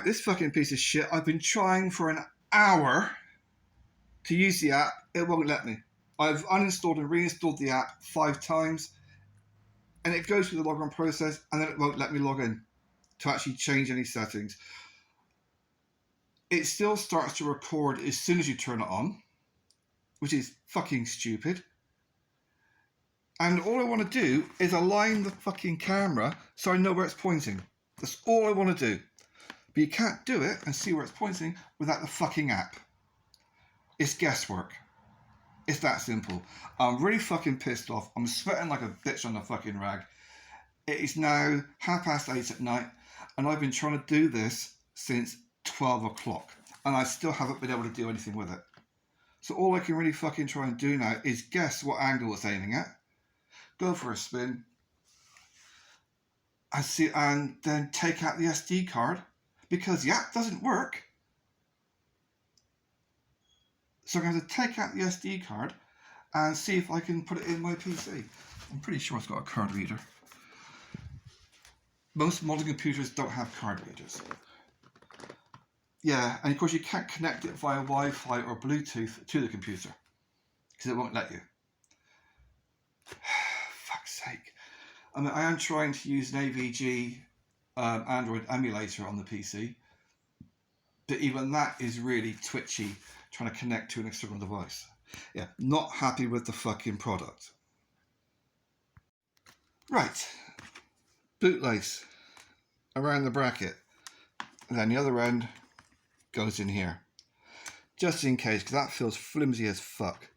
Right, this fucking piece of shit, I've been trying for an hour to use the app. It won't let me. I've uninstalled and reinstalled the app 5 times, and it goes through the login process, and then it won't let me log in to actually change any settings. It still starts to record as soon as you turn it on, which is fucking stupid. And all I want to do is align the fucking camera so I know where it's pointing. That's all I want to do. But you can't do it and see where it's pointing without the fucking app. It's guesswork. It's that simple. I'm really fucking pissed off. I'm sweating like a bitch on the fucking rag. It is now 8:30 at night, and I've been trying to do this since 12 o'clock, and I still haven't been able to do anything with it. So all I can really fucking try and do now is guess what angle it's aiming at, go for a spin, and see, and then take out the SD card, because the app doesn't work. So I'm going to take out the SD card and see if I can put it in my PC. I'm pretty sure it's got a card reader. Most modern computers don't have card readers. Yeah, and of course you can't connect it via Wi-Fi or Bluetooth to the computer because it won't let you. Fuck's sake. I mean, I am trying to use an AVG Android emulator on the PC, but even that is really twitchy, trying to connect to an external device. Yeah, not happy with the fucking product. Right, bootlace around the bracket, and then the other end goes in here, just in case, because that feels flimsy as fuck.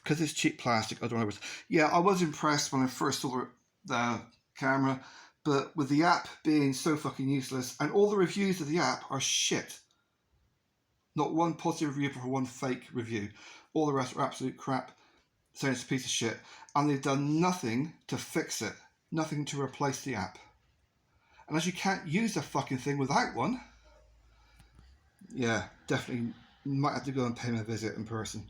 Because it's cheap plastic, I don't know. Yeah, I was impressed when I first saw the camera, but with the app being so fucking useless, and all the reviews of the app are shit. Not one positive review for one fake review. All the rest are absolute crap, saying it's a piece of shit. And they've done nothing to fix it. Nothing to replace the app. And as you can't use the fucking thing without one, yeah, definitely might have to go and pay him a visit in person.